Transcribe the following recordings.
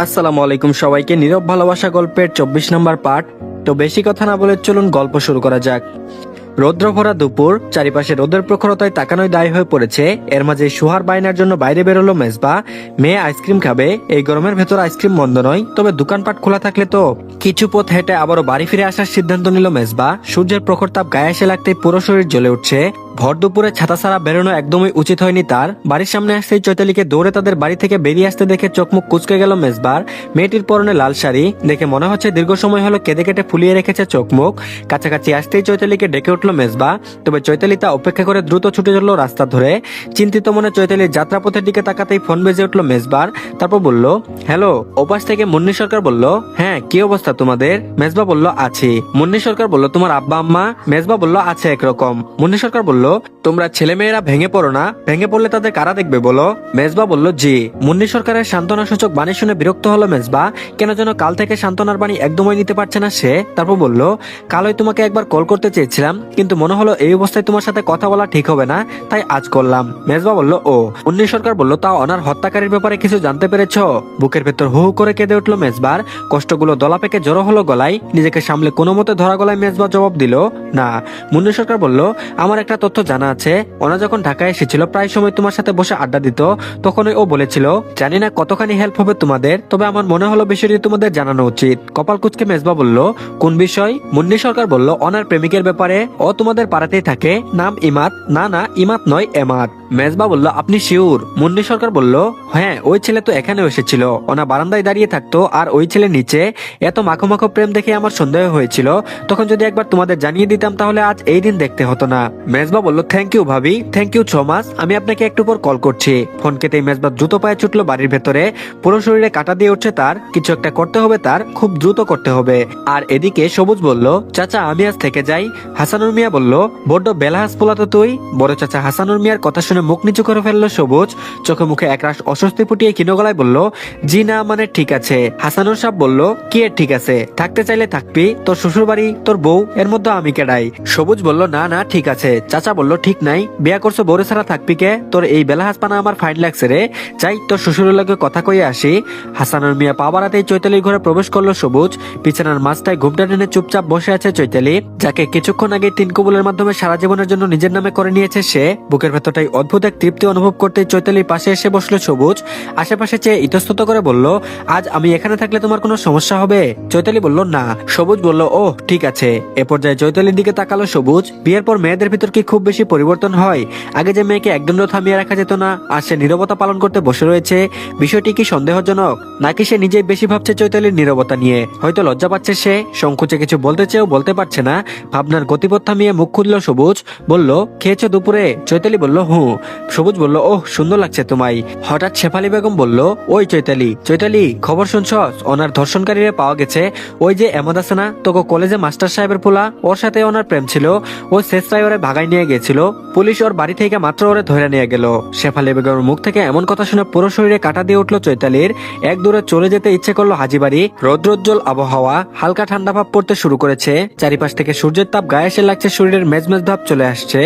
আসসালামু আলাইকুম সবাইকে। নীরব ভালোবাসা গল্পের 24 নম্বর পার্ট। তো বেশি কথা না বলে চলুন গল্প শুরু করা যাক। রৌদ্র ভরা দুপুর, চারিপাশে রোদের প্রখরতায় তাকানোই দায়ী হয়ে পড়েছে। এর মাঝে সুহার বায়নার জন্য বাইরে বেরোলো মেজবা। মেয়ে আইসক্রিম খাবে, এই গরমের ভেতর আইসক্রিম মন্দ নয়, তবে দোকানপাট খোলা থাকলে তো। কিছু পথ হেঁটে আবারও বাড়ি ফিরে আসার সিদ্ধান্ত নিল মেজবা। সূর্যের প্রখর তাপ গায়ে এসে লাগতেই পুরো শরীর জ্বলে উঠছে। ভর দুপুরে ছাতা ছাড়া বেরোনো একদমই উচিত হয়নি তার। বাড়ির সামনে আসতেই চৈতালিকে দৌড়ে তাদের বাড়ি থেকে বেরিয়ে আসতে দেখে চোখ মুখ কুচকে গেল মেজবার। মেয়েটির পরনে লাল শাড়ি দেখে মনে হচ্ছে দীর্ঘ সময় হলো কেঁদে কেটে ফুলিয়ে রেখেছে চোখ মুখ। কাছাকাছি আসতেই চৈতালিকে ডেকে উঠল মেজবা। তবে চৈতালি তা অপেক্ষা করে দ্রুত ছুটে চলল রাস্তা ধরে। চিন্তিত মনে চৈতালির যাত্রাপথের দিকে তাকাতেই ফোন বেজে উঠল মেজবার। তারপর বলল, হ্যালো। ওপাশ থেকে মুন্নি সরকার বলল, হ্যাঁ কি অবস্থা তোমাদের? মেজবা বলল, আছি। মুন্নি সরকার বলল, তোমার আব্বা আম্মা? মেজবা বলল, আছে একরকম। মুন্নি সরকার বলল, তোমরা ছেলেমেয়েরা ভেঙে পড়ো না? ভেঙে পড়লে তাদের কারা দেখবে বলো? মেজবা বলল, জি। মুন্নি সরকারের সান্ত্বনা সূচক বাণী শুনে বিরক্ত হলো মেজবা। কেন যেন কাল থেকে সান্ত্বনার বাণী একদমই নিতে পারছে না সে। তারপর বলল, কালই তোমাকে একবার কল করতে চেয়েছিলাম, কিন্তু মনে হলো এই অবস্থায় তোমার সাথে কথা বলা ঠিক হবে না, তাই আজ করলাম। মেজবা বলল, ও। মুন্নি সরকার বলল, তা অনার হত্যাকারীর ব্যাপারে কিছু জানতে পেরেছো? বুকের ভেতর হু হু করে কেঁদে উঠলো মেজবার। কষ্টগুলো দলা পেকে জড়ো হলো গলায়। নিজেকে সামলে কোনো মতে ধরা গলায় মেজবা জবাব দিল, না। মুন্নি সরকার বলল, আমার একটা তথ্য জানা আছে। ওনা যখন ঢাকায় এসেছিল প্রায় সময় তোমার সাথে বসে আড্ডা দিত। তখনই ও বলেছিল, জানি না কতখানি হেল্প হবে তোমাদের, তবে আমার মনে হলো বিষয়টি তোমাদের জানানো উচিত। কপাল কুচকে মেজবা বলল, কোন বিষয়? মুন্নি সরকার বলল, ওনার প্রেমিকের ব্যাপারে। ও তোমাদের পাড়াতেই থাকে, নাম ইমাত। না না, ইমাত নয়, এমাত। মেজবা বলল, আপনি শিওর? মুন্নি সরকার বলল, হ্যাঁ, ওই ছেলে তো এখানেও এসেছিল। ওনা বারান্দায় দাঁড়িয়ে থাকতো আর ওই ছেলে নিচে। এত মাখো মাখো প্রেম দেখে আমার সন্দেহ হয়েছিল। তখন যদি একবার তোমাদের জানিয়ে দিতাম তাহলে আজ এই দিন দেখতে হতো না। মেজবা বলল, থ্যাংক ইউ ভাবি, থ্যাংক ইউ সো মাচ। আমি আপনাকে একটু পর কল করছি। ফোন কেটেই মেজবা দ্রুত পায়ে ছুটলো বাড়ির ভেতরে। পুরো শরীরে কাটা দিয়ে উঠছে তার। কিছু একটা করতে হবে তার, খুব দ্রুত করতে হবে। আর এদিকে সবুজ বলল, চাচা আমি আজ থেকে যাই। হাসানুর মিয়া বলল, বড্ড বেলাহাস পোলাতো তুই। বড় চাচা হাসানুর মিয়ার কথা শুনে মুখ নিচু করে ফেললো সবুজ। চোখে মুখে একরাশ অস্বস্তি ফুটিয়ে ক্ষীণ গলায় বলল, জি না মানে ঠিক আছে। হাসানুর সাহেব বলল, কি এর ঠিক আছে? থাকতে চাইলে থাকবি, তোর শ্বশুর বাড়ি, তোর বউ, এর মধ্যে আমি কেডাই? সবুজ বলল, না না ঠিক আছে। চাচা বলল, ঠিক নাই, বিয়া করছো বউরে ছাড়া থাকবি কে? তোর এই বেলাহাস পানা আমার ফাইন লাগছে রে। যাই তোর শ্বশুরের লগে কথা কইয়ে আসি। হাসানুর মিয়া পা বাড়াতেই চৈতালির ঘরে প্রবেশ করলো সবুজ। বিছানার মাঝটায় ঘুমটা টেনে চুপচাপ বসে আছে চৈতালি, যাকে কিছুক্ষণ আগে 3 কবুলের মাধ্যমে সারা জীবনের জন্য নিজের নামে করে নিয়েছে সে। বুকের ভেতরটাই অদ্ভুত এক তৃপ্তি অনুভব করতে চৈতালির পাশে এসে বসলো সবুজ। আশেপাশে চেয়ে ইতস্তত করে বলল, আজ আমি এখানে থাকলে তোমার কোনো সমস্যা হবে? চৈতালি বলল, না। সবুজ বলল, ও ঠিক আছে। এ পর্যায়ে চৈতালির দিকে তাকালো সবুজ। বিয়ের পর মেয়েদের ভিতর কি খুব বেশি পরিবর্তন হয়? আগে যে মেয়েকে একদণ্ড থামিয়ে রাখা যেত না, আর সে নীরবতা পালন করতে বসে রয়েছে। বিষয়টি কি সন্দেহজনক, নাকি সে নিজেই বেশি ভাবছে চৈতালির নীরবতা নিয়ে? হয়তো লজ্জা পাচ্ছে সে, সংকোচে কিছু বলতে চেয়েও বলতে পারছে না। ভাবনার গতিপথ থামিয়ে মুখ খুলল সবুজ। বলল, খেয়েছো দুপুরে? চৈতালি বলল, হুঁ। সবুজ বলল, ওহ সুন্দর লাগছে তোমায়। হঠাৎ শেফালি বেগম বলল, ওই চৈতালি, চৈতালি খবর শুনছস? ওনার ধর্ষণকারীরা পাওয়া গেছে। ওই যে এমদ আছে না, তোকে কলেজে মাস্টার সাহেবের পোলা, ওর সাথে ওনার প্রেম ছিল। ও শেষরায় ওরে ভাগাই নিয়ে গেছিল। পুলিশ ওর বাড়ি থেকে মাত্র ওরে ধরে নিয়ে গেল। শেফালি বেগমের মুখ থেকে এমন কথা শুনে পুরো শরীরে কাটা দিয়ে উঠলো চৈতালির। এক দূরে চলে যেতে ইচ্ছে করলো হাজিবাড়ি। রৌদ্রোজ্জ্বল আবহাওয়া, হালকা ঠান্ডা ভাব পড়তে শুরু করেছে। চারিপাশ থেকে সূর্যের তাপ গায়ে এসে লাগছে, শরীরের মেজমেজ ভাব চলে আসছে।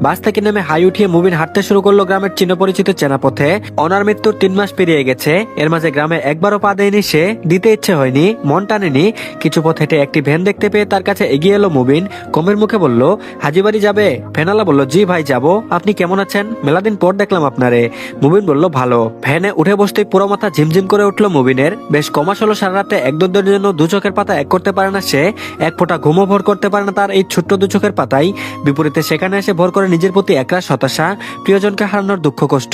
বাস থেকে নেমে হাই উঠিয়ে মুবিন হাঁটতে শুরু করলো গ্রামের চিহ্ন পরিচিত চেনা পথে। অনার মৃত্যুর 3 মাস পেরিয়ে গেছে। এর মাঝে গ্রামে একবারও পা দেয়নি সে, দিতে ইচ্ছে হয়নি, মন টানেনি। কিছু পথ হেঁটে একটি ভ্যান দেখতে পেয়ে তার কাছে এগিয়ে এলো মুবিন। কমের মুখে বলল, হাজিবাড়ি যাবে? ফেনালা বলল, জি ভাই যাবো। আপনি কেমন আছেন? মেলাদিন পর দেখলাম আপনারে। মুবিন বলল, ভালো। ভ্যানে উঠে বসতেই পুরো মাথা ঝিমঝিম করে উঠলো মুবিনের। বেশ কমাস হলো সারা রাতে এক দুধের জন্য 2 চোখের পাতা এক করতে পারে না সে। এক ফোঁটা ঘুমও ভর করতে পারে না তার এই ছোট্ট 2 চোখের পাতাই। বিপরীতে সেখানে এসে ভর করে নিজের প্রতি একরাশ হতাশা, প্রিয়জনকে হারানোর দুঃখ কষ্ট।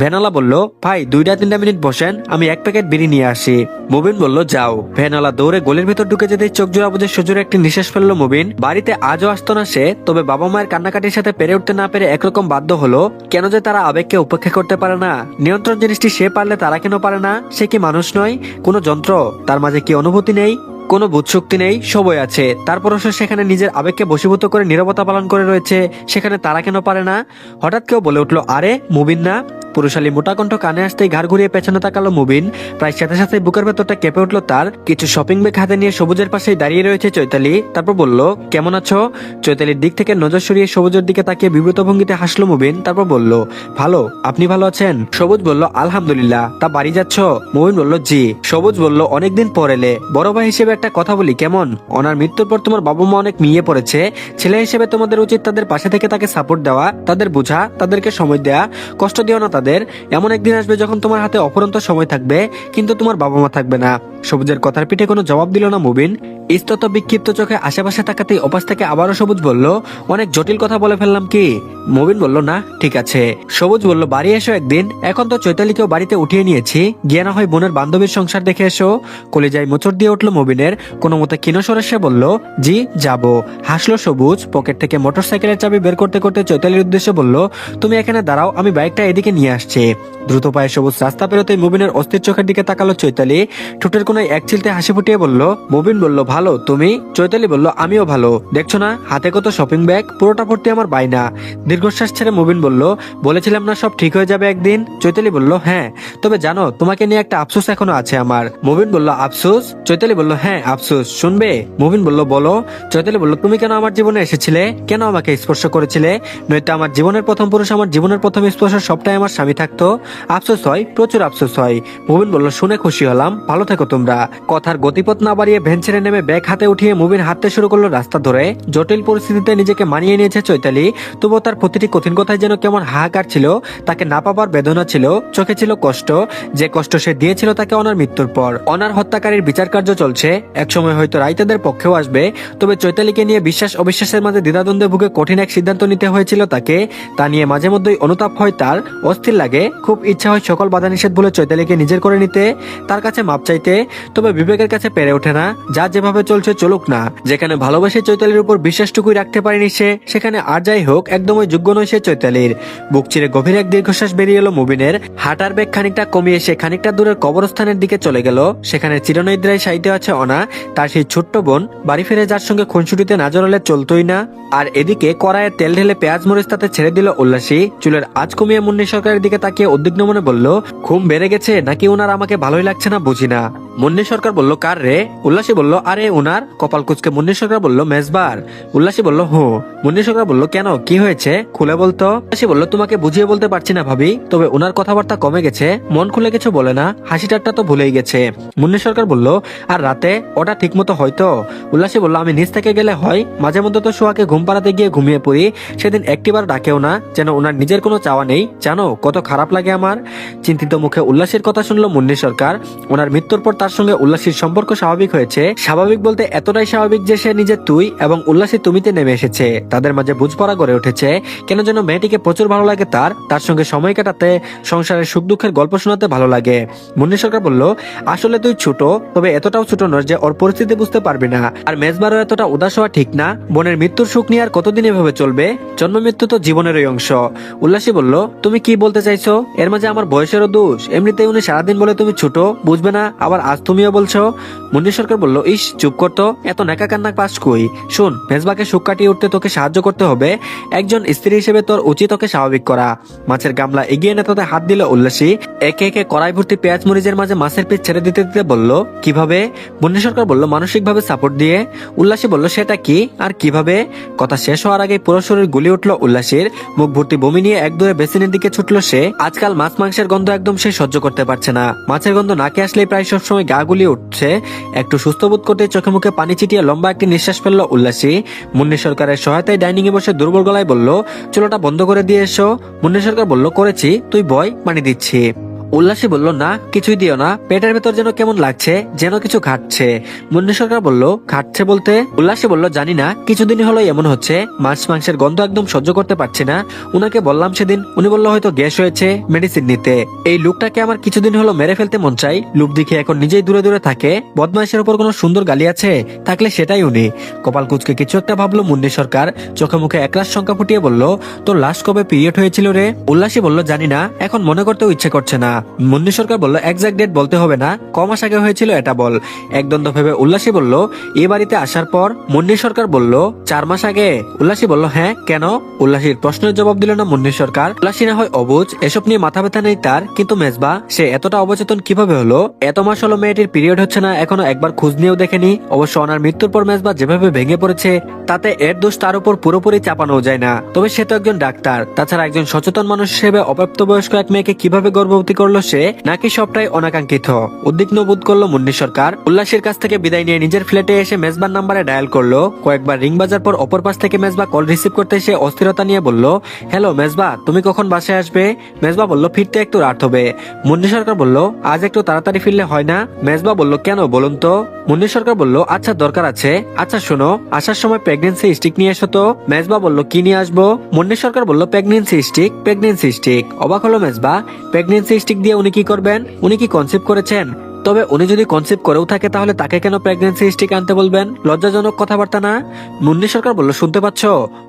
ভ্যানালা বলল, ভাই 2-3 মিনিট বসেন, আমি 1 প্যাকেট বিড়ি নিয়ে আসি। মুবিন বলল, যাও। ভ্যানালা দৌড়ে গলির ভেতর ঢুকে যেতেই চোখ জোড়া বুঝে সুজোরে একটি নিঃশ্বাস ফেললো মুবিন। বাড়িতে আজও আসতো না সে, তবে বাবা মায়ের কান্নাকাটির সাথে পেরে উঠতে না পেরে একরকম বাধ্য হলো। কেন যে তারা আবেগকে উপেক্ষা করতে পারে না? নিয়ন্ত্রণ জিনিসটি সে পারলে তারা কেন পারে না? সে কি মানুষ নয়, কোনো যন্ত্র? তার মাঝে কি অনুভূতি নেই, কোনো বোধশক্তি নেই? সবই আছে, তারপরও সে সেখানে নিজের আবেগকে বশীভূত করে নীরবতা পালন করে রয়েছে। সেখানে তারা কেন পারে না? হঠাৎ কেউ বলে উঠলো, আরে মুবিন না? পুরুষালী মোটা কণ্ঠ কানে আসতেই ঘাড় ঘুরিয়ে পেছনে তাকালো মুবিন। প্রায় সাথে সাথে বুকের ভেতরটা কেঁপে উঠলো তার। কিছু শপিং ব্যাগ হাতে নিয়ে সবুজের পাশেই দাঁড়িয়ে রয়েছে চৈতালি। তারপর বলল, কেমন আছো? চৈতালির দিক থেকে নজর সরিয়ে সবুজের দিকে তাকিয়ে বিব্রত ভঙ্গিতে হাসলো মুবিন। তারপর বলল, ভালো, আপনি ভালো আছেন? সবুজ বলল, আলহামদুলিল্লাহ। তা বাড়ি যাচ্ছ? মুবিন বলল, জি। সবুজ বলল, অনেকদিন পর এলে, বড় ভাই হিসেবে একটা কথা বলি কেমন? ওনার মৃত্যুর পর তোমার বাবা মা অনেক মিয়ে পড়েছে। ছেলে হিসেবে তোমাদের উচিত তাদের পাশে থেকে তাকে সাপোর্ট দেওয়া, তাদের বোঝা, তাদেরকে সময় দেয়া। কষ্ট দিও না তাদের। এমন একদিন আসবে যখন তোমার হাতে অফুরন্ত সময় থাকবে, কিন্তু তোমার বাবা মা থাকবে না। সবুজের কথার পিঠে কোনো জবাব দিল না মুবিন। ইস্তত বিক্ষিপ্ত চোখে আশেপাশে তাকাতেই ওপাশ থেকে আবারও সবুজ বলল, অনেক জটিল কথা বলে ফেললাম কি? মুবিন বলল, না ঠিক আছে। সবুজ বলল, বাড়ি এসো একদিন। এখন তো চৈতালিকেও বাড়িতে উঠিয়ে নিয়েছি, গিয়ে না হয় বোনের বান্ধবীর সংসার দেখে এসো। কলিজায় মোচড় দিয়ে উঠলো মুবিনের। কোনো মতে ক্ষীণস্বরে সে বলল, জি যাব। হাসলো সবুজ। পকেট থেকে মোটরসাইকেলের চাবি বের করতে করতে চৈতালির উদ্দেশ্যে বলল, তুমি এখানে দাঁড়াও, আমি বাইকটা এদিকে নিয়ে আসছি। দ্রুত পায়ে সবুজ রাস্তা পেরোতেই মুবিনের অস্থির চোখের দিকে তাকালো চৈতালি। ঠোঁটের কোনায় এক চিলতে হাসি ফুটিয়ে বলল, মুবিন বলল, ভালো তুমি? চৈতালি বলল, আমিও ভালো। দেখছো না হাতে কত শপিং ব্যাগ, পুরোটা ভর্তি আমার বায়না। দীর্ঘশ্বাস ছেড়ে মুবিন বলল, বলেছিলাম না সব ঠিক হয়ে যাবে একদিন? চৈতালি বলল, হ্যাঁ, তবে জানো তোমাকে নিয়ে একটা আফসোস এখনো আছে আমার। মুবিন বলল, আফসোস? চৈতালি বলল, হ্যাঁ আফসোস, শুনবে? মুবিন বলল, বলো। চৈতালি বলল, তুমি কেন আমার জীবনে এসেছিলে? কেন আমাকে স্পর্শ করেছিলে? নয়তো আমার জীবনের প্রথম পুরুষ, আমার জীবনের প্রথম স্পর্শ সবটাই আমার স্বামী থাকতো। আফসোস হয়, প্রচুর আফসোস হয়। মুবিন বলল, শুনে খুশি হলাম, ভালো থেকো তোমরা। কথার গতিপথ না বাড়িয়ে ভ্যান ছেড়ে নেমে ব্যাগ হাতে উঠিয়ে মুবিন হাঁটতে শুরু করলো রাস্তা ধরে। জটিল পরিস্থিতিতে নিজেকে মানিয়ে নিয়েছে চৈতালি, তবুও তার প্রতিটি কঠিন কথায় যেন কেমন হাহাকার ছিল। তাকে না পাবার বেদনা ছিল, চোখে ছিল কষ্ট, যে কষ্ট সে দিয়েছিল তাকে অনার মৃত্যুর পর। অনার হত্যাকারীর বিচার কার্য চলছে, একসময় হয়তো রাইতাদের পক্ষেও আসবে। তবে চৈতালিকে নিয়ে বিশ্বাস অবিশ্বাসের মাঝে দ্বিধাদ্বন্দ্বে ভুগে কঠিন এক সিদ্ধান্ত নিতে হয়েছিল তাকে। তা নিয়ে মাঝে মধ্যেই অনুতাপ হয় তার, অস্থির লাগে, খুব ইচ্ছা হয় সকল বাধা নিষেধ বলে চৈতালিকে নিজের করে নিতে, তার কাছে মাপ চাইতে। তবে বিবেকের কাছে পেরে ওঠে না, যা যেভাবে চলছে চলুক না। যেখানে ভালোবেসে চৈতালির উপর বিশ্বাসটুকুই রাখতে পারেনি সে, সেখানে আর যাই হোক একদমই যোগ্য নয় সে চৈতালির। বুক চিরে গভীর এক দীর্ঘশ্বাস বেরিয়ে এলো মুবিনের। হাঁটার বেগ খানিকটা কমিয়ে সে খানিকটা দূরের কবরস্থানের দিকে চলে গেল। সেখানে চিরনিদ্রায় শায়িতে আছে অনা, তার সেই ছোট্ট বোন, বাড়ি ফিরে যার সঙ্গে খুনসুটিতে না জড়ালে চলতোই না। আর এদিকে কড়াইয়ে তেল ঢেলে পেঁয়াজ মরিচ তাতে ছেড়ে দিল উল্লাসী। চুলের আঁচ কমিয়ে মুন্নি সরকারের দিকে তাকিয়ে উদ্বিগ্ন মনে বলল, ঘুম বেড়ে গেছে নাকি ওনার আমাকে ভালোই লাগছে না বুঝি না। মুন্নি সরকার বলল, কার রে? উল্লাসী বলল, আরে ওনার। কপাল কুচকে মুন্নি সরকার বলল, মেজবার। উল্লাসী বলল, হো। মুন্নি সরকার বলল, কেন, কি হয়েছে, খুলে বলতো। উল্লাসী বলল, তোমাকে বুঝিয়ে বলতে পারছি না ভাবি, তবে ওনার কথাবার্তা কমে গেছে, মন খুলে কিছু বলে না, হাসি ঠাট্টা তো ভুলেই গেছে। মুন্নি সরকার বলল, আর রাতে ওটা ঠিক মতো হয়তো? উল্লাসী বলল, আমি নিচ থেকে গেলে হয়, মাঝে মধ্যে তো সোহাকে ঘুম পাড়াতে গিয়ে ঘুমিয়ে পড়ি, সেদিন একটিবার ডাকেও না, যেন ওনার নিজের কোনো চাওয়া নেই। জানো কত খারাপ লাগে আমার। চিন্তিত মুখে উল্লাসীর কথা শুনলো মুন্নি সরকার। ওনার মৃত্যুর পর তার সঙ্গে উল্লাসীর সম্পর্ক স্বাভাবিক হয়েছে, স্বাভাবিক বলতে এতটাই স্বাভাবিক যে সে নিজে তুই এবং উল্লাসী তুমিতে নেমে এসেছে। তাদের মাঝে বুঝপড়া গড়ে উঠেছে। কেন যেন মেয়েটিকে প্রচুর ভালো লাগে তার সঙ্গে সময় কাটাতে, সংসারের সুখ দুঃখের গল্প শোনাতে ভালো লাগে। মুন্নি সরকার বলল, আসলে তুই ছোট, তবে এতটাও ছোট নয় যে ওর পরিস্থিতি বুঝতে পারবি না। আর মেজবারও এতটা উদাস হওয়া ঠিক না। বোনের মৃত্যুর সুখ নিয়ে আর কতদিন এভাবে চলবে? জন্ম মৃত্যু তো জীবনেরই অংশ। উল্লাসী বলল, তুমি কি বলতে চাইছো? এর মাঝে আমার বয়সেরও দোষ? এমনিতেই উনি সারাদিন বলে তুমি ছোট, বুঝবে না, আবার আজ তুমিও বলছো। মুন্নি সরকার বলল, ইস চুপ করতো, এত নেকা কান্না পাস কই। শোন, মেজবাকে সুখ কাটিয়ে উঠতে তোকে সাহায্য করতে হবে। একজন স্ত্রী হিসেবে তোর উচিত ওকে স্বাভাবিক করা। মাছের গামলা এগিয়ে এনে তাতে হাত দিল উল্লাসী। একে একে কড়াই ভর্তি পেঁয়াজ মরিচের মাঝে মাছের পিস ছেড়ে দিতে দিতে বলল, কিভাবে? মুন্নি সরকার বলল, মানসিকভাবে সাপোর্ট দিয়ে। উল্লাসী বলল, সেটা কি আর কিভাবে? কথা শেষ হওয়ার আগে পুরো শরীর গুলি উঠল উল্লাসীর। মুখ ভর্তি বমি নিয়ে এক দূরে বেসিনের দিকে ছুটলো সে। আজকাল মাছ মাংসের গন্ধ একদম সে সহ্য করতে পারছে না। মাছের গন্ধ নাকে আসলেই প্রায় সবসময় গা গুলিয়ে উঠছে। একটু সুস্থ বোধ করতে চোখে মুখে পানি ছিটিয়ে লম্বা একটি নিঃশ্বাস ফেললো উল্লাসী। মুন্নি সরকারের সহায়তায় ডাইনিং এ বসে দুর্বল গলায় বলল, চুলোটা বন্ধ করে দিয়ে এসো। মুন্নি সরকার বলল, করেছি, তুই বয়, পানি দিচ্ছি। উল্লাসী বলল, না কিছুই দিও না, পেটের ভেতর যেন কেমন লাগছে, যেন কিছু ঘাটছে। মুন্নি সরকার বলল, ঘাটছে বলতে? উল্লাসী বলল, জানি না, কিছুদিন হলো এমন হচ্ছে, মাছ মাংসের গন্ধ একদম সহ্য করতে পারছি না। উনাকে বললাম সেদিন, উনি বলল হয়তো গ্যাস হয়েছে, মেডিসিন নিতে। এই লোকটাকে আমার কিছুদিন হলো মেরে ফেলতে মন চাই। লোক দেখে এখন নিজেই দূরে দূরে থাকে। বদমাইশের উপর কোনো সুন্দর গালি আছে থাকলে সেটাই উনি। কপাল কুচকে কিছু একটা ভাবলো মুন্নি সরকার। চোখে মুখে একরাশ শঙ্কা ফুটিয়ে বলল, তোর লাস্ট কবে পিরিয়ড হয়েছিল রে? উল্লাসী বলল, জানি না, এখন মনে করতেও ইচ্ছে করছে না। মুন্নি সরকার বলল এক্সাক্ট ডেট বলতে হবে না, ক মাস আগে হয়েছিল এটা বল। একদ্বন্দ্ব ভেবে উল্লাসী বলল এ বাড়িতে আসার পর। মুন্নি সরকার বলল 4 মাস আগে। উল্লাসী বলল হ্যাঁ কেন? উল্লাসীর প্রশ্নের জবাব দিল না মুন্নি সরকার। উল্লাসী না হয় অবুঝ, এসব নিয়ে মাথা ব্যথা নেই তার, কিন্তু মেজবা সে এতটা অবচেতন কিভাবে হলো? এত মাস হলো মেয়েটির পিরিয়ড হচ্ছে না, এখনো একবার খোঁজ নিয়েও দেখেনি। অবশ্য ওনার মৃত্যুর পর মেজবা যেভাবে ভেঙে পড়েছে তাতে এর দোষ তার উপর পুরোপুরি চাপানো যায় না। তবে সে তো একজন ডাক্তার, তাছাড়া একজন সচেতন মানুষ হিসেবে অপ্রাপ্তবয়স্ক এক মেয়েকে কিভাবে গর্ভবতী করলো সে, নাকি সবটাই অনাকাঙ্ক্ষিত? উদ্বিগ্ন বোধ করলো মুন্নি সরকার। উল্লাসীর কাছ থেকে বিদায় নিয়ে নিজের ফ্ল্যাটে এসে মেজবার নাম্বারে ডায়াল করলো। কয়েকবার রিং বাজার পর অপর পাশ থেকে মেজবা কল রিসিভ করতে এসে অস্থিরতা নিয়ে বলল হ্যালো মেজবা, তুমি কখন বাসায় আসবে? মেজবা বলল ফিরতে একটু রাত হবে। মুন্নি সরকার বলল আজ একটু তাড়াতাড়ি ফিরলে হয় না? মেজবা বলল কেন বলুন তো? মুন্নি সরকার বলল আচ্ছা দরকার আছে। আচ্ছা শোনো, আসার সময় প্রেগনেন্সি স্টিক নিয়ে এসো তো। মেজবা বলল কি নিয়ে আসবো? মুন্নি সরকার বলল প্রেগনেন্সি স্টিক। Pregnancy stick? অবাক হলো মেজবা, প্রেগনেন্সি স্টিক দিয়ে উনি কি করবেন? উনি কি কনসেপ্ট করেছেন? তবে উনি যদি কনসেপ্ট করেও থাকে তাহলে তাকে কেন প্রেগনেন্সি স্টিক আনতে বলবেন? লজ্জাজনক কথাবার্তা না? মুন্নি সরকার বলল শুনতে পাচ্ছ?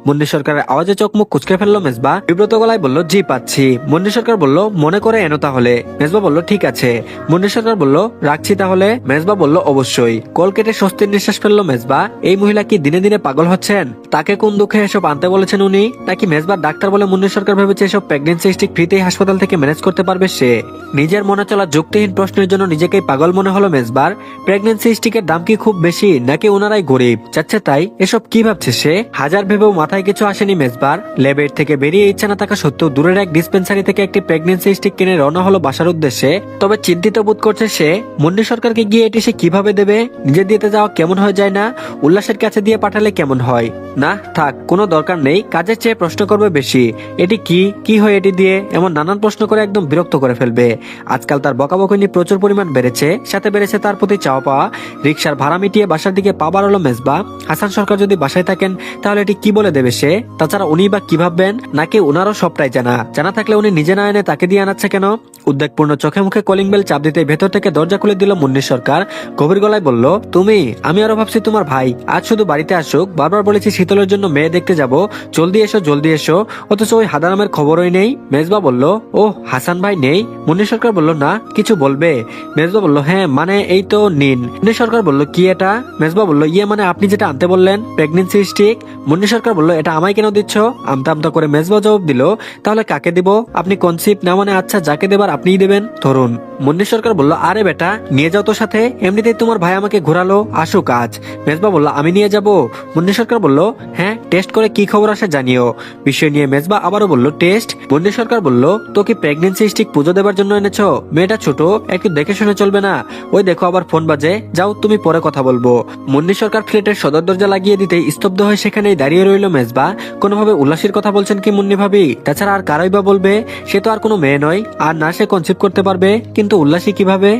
মুন্নি সরকারের আওয়াজে চোখ মুখ কুচকে ফেললো মেজবা। বিব্রত গলায় বলল জি পাচ্ছি। মুন্নি সরকার বলল মনে করে এনো তাহলে। মেজবা বলল ঠিক আছে। মুন্নি সরকার বলল রাখছি তাহলে। মেজবা বলল অবশ্যই। কল কেটে স্বস্তির নিঃশ্বাস ফেললো মেজবা। এই মহিলা কি দিনে দিনে পাগল হচ্ছেন? তাকে কোন দুঃখে এসব আনতে বলেছেন উনি? নাকি মেজবার ডাক্তার বলে মুন্নি সরকার ভেবেছে এসব প্রেগনেন্সি স্টিক ফ্রিতেই হাসপাতাল থেকে ম্যানেজ করতে পারবে সে? নিজের মনে চলা যুক্তিহীন প্রশ্নের জন্য নিজেকে পাগল মনে হলো মেজবার। প্রেগনেন্সি স্টিকের দাম কি খুব বেশি, নাকি ওনারাই গরিব চাচ্ছে তাই? এসব কি ভাবছে সে? হাজার ভেবেও মাথায় কিছু আসেনি মেজবার। ল্যাবের থেকে বেরিয়ে ইচ্ছা না থাকা সত্ত্বেও দূরের এক ডিসপেন্সারি থেকে একটি প্রেগনেন্সি স্টিক কিনে রওনা হলো বাসার উদ্দেশ্যে। তবে চিন্তিত বোধ করছে সে, মুন্নি সরকারকে গিয়ে এটি সে কিভাবে দেবে? নিজে দিতে যাওয়া কেমন হয়ে যায় না? উল্লাসের কাছে দিয়ে পাঠালে কেমন হয়? না থাক, কোনো দরকার নেই, কাজের চেয়ে প্রশ্ন করবে বেশি। এটি কি কি হয় এটি দিয়ে? এমন নানান প্রশ্ন করে একদম বিরক্ত করে ফেলবে। আজকাল তার বকাবকি প্রচুর পরিমাণ বেড়েছে, সাথে বেড়েছে তার প্রতি চাওয়া পাওয়া। রিক্সার ভাড়া মিটিয়ে বাসার দিকে পা বাড়ালো মেজবা। হাসান সরকার যদি বাসায় থাকেন তাহলে এটি কি বলে দেবে সে? তাছাড়া উনি বা কি ভাববেন? নাকি উনারও সবটাই জানা থাকলে উনি নিজে না এনে তাকে দিয়ে আনাচ্ছে কেন? উদ্বেগপূর্ণ চোখে মুখে কলিং বেল চাপ দিতে ভেতর থেকে দরজা খুলে দিল মুন্নি সরকার। গভীর গলায় বলল তুমি? আমি আরো ভাবছি তোমার ভাই আজ শুধু বাড়িতে আসুক, বারবার বলেছি শীতলের জন্য মেয়ে দেখতে যাব, জলদি এসো জলদি এসো, অথচ ওই হাদারামের খবরই নেই। মেজবা বলল ও হাসান ভাই নেই? মুন্নি সরকার বলল না, কিছু বলবে? মেজবা বলল হ্যাঁ মানে এই তো নিন। মুন্নি সরকার বলল কি এটা? মেজবা বলল ইয়ে মানে আপনি যেটা আনতে বললেন প্রেগনেন্সি স্টিক। মুন্নি সরকার বলল এটা আমায় কেন দিচ্ছ? আমতা আমতা করে মেজবা জবাব দিল তাহলে কাকে দিব? আপনি কনসিপ্ট না মানে আচ্ছা যাকে দেবার আপনিই দেবেন ধরুন। মুন্নি সরকার বলল আরে বেটা নিয়ে যাও তো সাথে, এমনিতেই তোমার ভাই আমাকে ঘোরালো, আসুক আজ। মেজবা বলল আমি নিয়ে যাব? মুন্নি সরকার বলল হ্যাঁ, টেস্ট করে কি খবর আসে জানিও। বিষয় নিয়ে মেজবা আবারও বলল টেস্ট? মুন্নি সরকার বলল তো কি প্রেগনেন্সি স্টিক পুজো দেবার জন্য এনেছো? মেয়েটা ছোট, একটু দেখে শুনে চলবে না? ওই দেখো আবার ফোন বাজে, যাও তুমি পরে কথা বলবো। মুন্নি সরকার ফ্ল্যাটের সদর দরজা লাগিয়ে দিতে স্তব্ধ হয়ে সেখানেই দাঁড়িয়ে রইল মেজবা। কোনোভাবে উল্লাসের কথা বলছেন কি মুন্নি ভাবি? তাছাড়া আর কারই বা বলবে? সে তো আর কোনো মেয়ে নয়, আর না সে কনসেপ্ট করতে পারবে, কিন্তু উল্লাসী কিভাবে?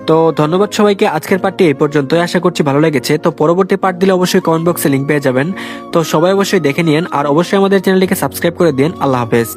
তো ধন্যবাদ সবাইকে, আজকের পার্টটি এই পর্যন্তই। আশা করছি ভালো লেগেছে। তো পরবর্তী পার্ট দিলে অবশ্যই কমেন্ট বক্সে লিংক পেয়ে যাবেন। তো সবাই অবশ্যই দেখে নিন, আর অবশ্যই আমাদের চ্যানেলটিকে সাবস্ক্রাইব করে দিন। আল্লাহ হাফেজ।